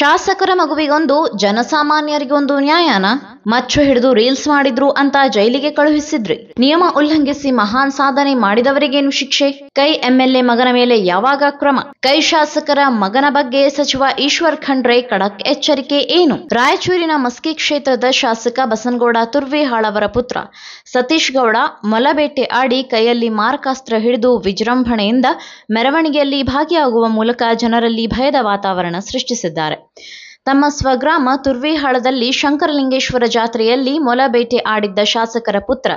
ಶಾಸಕರ ಮಗುವಿಗೊಂದು ಜನಸಾಮಾನ್ಯರಿಗೊಂದು ನ್ಯಾಯನ ಮಚ್ಚು ಹಿಡಿದು ರೀಲ್ಸ್ ಮಾಡಿದ್ರು ಅಂತ ಜೈಲಿಗೆ ಕಳುಹಿಸಿದ್ರಿ. ನಿಯಮ ಉಲ್ಲಂಘಿಸಿ ಮಹಾನ್ ಸಾಧನೆ ಮಾಡಿದವರಿಗೇನು ಶಿಕ್ಷೆ? ಕೈ ಎಂಎಲ್ಎ ಮಗನ ಮೇಲೆ ಯಾವಾಗ ಕ್ರಮ? ಕೈ ಶಾಸಕರ ಮಗನ ಬಗ್ಗೆ ಸಚಿವ ಈಶ್ವರ್ ಖಂಡ್ರೆ ಖಡಕ್ ಎಚ್ಚರಿಕೆ ಏನು? ರಾಯಚೂರಿನ ಮಸ್ಕಿ ಕ್ಷೇತ್ರದ ಶಾಸಕ ಬಸನಗೌಡ ತುರ್ವಿಹಾಳ್ ಅವರ ಪುತ್ರ ಸತೀಶ್ ಗೌಡ ಮೊಲಬೇಟೆ ಆಡಿ ಕೈಯಲ್ಲಿ ಮಾರಕಾಸ್ತ್ರ ಹಿಡಿದು ವಿಜೃಂಭಣೆಯಿಂದ ಮೆರವಣಿಗೆಯಲ್ಲಿ ಭಾಗಿಯಾಗುವ ಮೂಲಕ ಜನರಲ್ಲಿ ಭಯದ ವಾತಾವರಣ ಸೃಷ್ಟಿಸಿದ್ದಾರೆ. ತಮ್ಮ ಸ್ವಗ್ರಾಮ ತುರ್ವಿಹಾಳದಲ್ಲಿ ಶಂಕರಲಿಂಗೇಶ್ವರ ಜಾತ್ರೆಯಲ್ಲಿ ಮೊಲಬೇಟೆ ಆಡಿದ್ದ ಶಾಸಕರ ಪುತ್ರ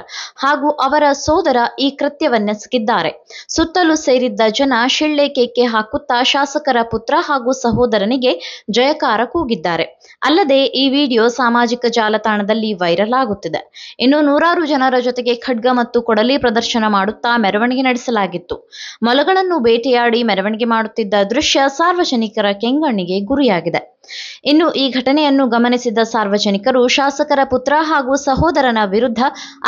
ಹಾಗೂ ಅವರ ಸೋದರ ಈ ಕೃತ್ಯವನ್ನೆಸಗಿದ್ದಾರೆ. ಸುತ್ತಲೂ ಸೇರಿದ್ದ ಜನ ಶಿಳ್ಳೆ ಕೇಕೆ ಹಾಕುತ್ತಾ ಶಾಸಕರ ಪುತ್ರ ಹಾಗೂ ಸಹೋದರನಿಗೆ ಜಯಕಾರ ಕೂಗಿದ್ದಾರೆ. ಅಲ್ಲದೆ ಈ ವಿಡಿಯೋ ಸಾಮಾಜಿಕ ಜಾಲತಾಣದಲ್ಲಿ ವೈರಲ್ ಆಗುತ್ತಿದೆ. ಇನ್ನು ನೂರಾರು ಜನರ ಜೊತೆಗೆ ಖಡ್ಗ ಮತ್ತು ಕೊಡಲಿ ಪ್ರದರ್ಶನ ಮಾಡುತ್ತಾ ಮೆರವಣಿಗೆ ನಡೆಸಲಾಗಿತ್ತು. ಮೊಲಗಳನ್ನು ಬೇಟೆಯಾಡಿ ಮೆರವಣಿಗೆ ಮಾಡುತ್ತಿದ್ದ ದೃಶ್ಯ ಸಾರ್ವಜನಿಕರ ಕೆಂಗಣ್ಣಿಗೆ ಗುರಿಯಾಗಿದೆ. ಇನ್ನು ಈ ಘಟನೆಯನ್ನು ಗಮನಿಸಿದ ಸಾರ್ವಜನಿಕರು ಶಾಸಕರ ಪುತ್ರ ಹಾಗೂ ಸಹೋದರನ ವಿರುದ್ಧ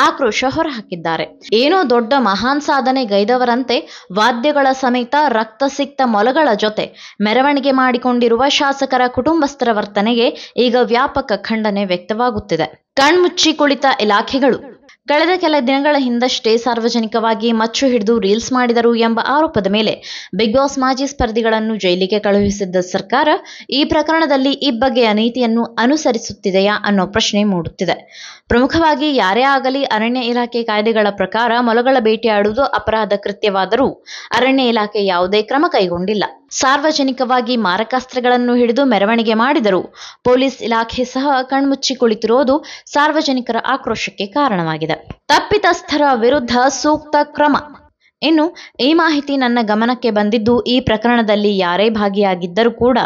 ಆಕ್ರೋಶ ಹೊರಹಾಕಿದ್ದಾರೆ. ಏನೋ ದೊಡ್ಡ ಮಹಾನ್ ಸಾಧನೆ ಗೈದವರಂತೆ ವಾದ್ಯಗಳ ಸಮೇತ ರಕ್ತಸಿಕ್ತ ಮೊಲಗಳ ಜೊತೆ ಮೆರವಣಿಗೆ ಮಾಡಿಕೊಂಡಿರುವ ಶಾಸಕರ ಕುಟುಂಬಸ್ಥರ ವರ್ತನೆಗೆ ಈಗ ವ್ಯಾಪಕ ಖಂಡನೆ ವ್ಯಕ್ತವಾಗುತ್ತಿದೆ. ಕಣ್ಮುಚ್ಚಿ ಕುಳಿತ ಇಲಾಖೆಗಳು. ಕಳೆದ ಕೆಲ ದಿನಗಳ ಹಿಂದಷ್ಟೇ ಸಾರ್ವಜನಿಕವಾಗಿ ಮಚ್ಚು ಹಿಡಿದು ರೀಲ್ಸ್ ಮಾಡಿದರು ಎಂಬ ಆರೋಪದ ಮೇಲೆ ಬಿಗ್ ಬಾಸ್ ಮಾಜಿ ಸ್ಪರ್ಧಿಗಳನ್ನು ಜೈಲಿಗೆ ಕಳುಹಿಸಿದ್ದ ಸರ್ಕಾರ ಈ ಪ್ರಕರಣದಲ್ಲಿ ಈ ಬಗೆಯ ನೀತಿಯನ್ನು ಅನುಸರಿಸುತ್ತಿದೆಯಾ ಅನ್ನೋ ಪ್ರಶ್ನೆ ಮೂಡುತ್ತಿದೆ. ಪ್ರಮುಖವಾಗಿ ಯಾರೇ ಆಗಲಿ ಅರಣ್ಯ ಇಲಾಖೆ ಕಾಯ್ದೆಗಳ ಪ್ರಕಾರ ಮೊಲಗಳ ಬೇಟೆಯಾಡುವುದು ಅಪರಾಧ ಕೃತ್ಯವಾದರೂ ಅರಣ್ಯ ಇಲಾಖೆ ಯಾವುದೇ ಕ್ರಮ ಕೈಗೊಂಡಿಲ್ಲ. ಸಾರ್ವಜನಿಕವಾಗಿ ಮಾರಕಾಸ್ತ್ರಗಳನ್ನು ಹಿಡಿದು ಮೆರವಣಿಗೆ ಮಾಡಿದರೂ ಪೊಲೀಸ್ ಇಲಾಖೆ ಸಹ ಕಣ್ಮುಚ್ಚಿ ಕುಳಿತಿರುವುದು ಸಾರ್ವಜನಿಕರ ಆಕ್ರೋಶಕ್ಕೆ ಕಾರಣವಾಗಿದೆ. ತಪ್ಪಿತಸ್ಥರ ವಿರುದ್ಧ ಸೂಕ್ತ ಕ್ರಮ. ಇನ್ನು ಈ ಮಾಹಿತಿ ನನ್ನ ಗಮನಕ್ಕೆ ಬಂದಿದ್ದು, ಈ ಪ್ರಕರಣದಲ್ಲಿ ಯಾರೇ ಭಾಗಿಯಾಗಿದ್ದರೂ ಕೂಡ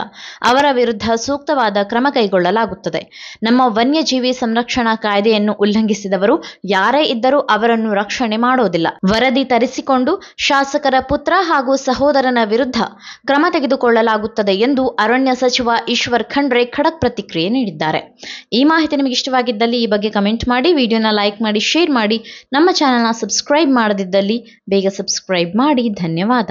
ಅವರ ವಿರುದ್ಧ ಸೂಕ್ತವಾದ ಕ್ರಮ ಕೈಗೊಳ್ಳಲಾಗುತ್ತದೆ. ನಮ್ಮ ವನ್ಯಜೀವಿ ಸಂರಕ್ಷಣಾ ಕಾಯ್ದೆಯನ್ನು ಉಲ್ಲಂಘಿಸಿದವರು ಯಾರೇ ಇದ್ದರೂ ಅವರನ್ನು ರಕ್ಷಣೆ ಮಾಡೋದಿಲ್ಲ. ವರದಿ ತರಿಸಿಕೊಂಡು ಶಾಸಕರ ಪುತ್ರ ಹಾಗೂ ಸಹೋದರನ ವಿರುದ್ಧ ಕ್ರಮ ತೆಗೆದುಕೊಳ್ಳಲಾಗುತ್ತದೆ ಎಂದು ಅರಣ್ಯ ಸಚಿವ ಈಶ್ವರ್ ಖಂಡ್ರೆ ಖಡಕ್ ಪ್ರತಿಕ್ರಿಯೆ ನೀಡಿದ್ದಾರೆ. ಈ ಮಾಹಿತಿ ನಿಮಗೆ ಇಷ್ಟವಾಗಿದ್ದಲ್ಲಿ ಈ ಬಗ್ಗೆ ಕಮೆಂಟ್ ಮಾಡಿ, ವಿಡಿಯೋನ ಲೈಕ್ ಮಾಡಿ, ಶೇರ್ ಮಾಡಿ. ನಮ್ಮ ಚಾನೆಲ್ನ ಸಬ್ಸ್ಕ್ರೈಬ್ ಮಾಡದಿದ್ದಲ್ಲಿ ಬೇಗ ಸಬ್ಸ್ಕ್ರೈಬ್ ಮಾಡಿ. ಧನ್ಯವಾದ.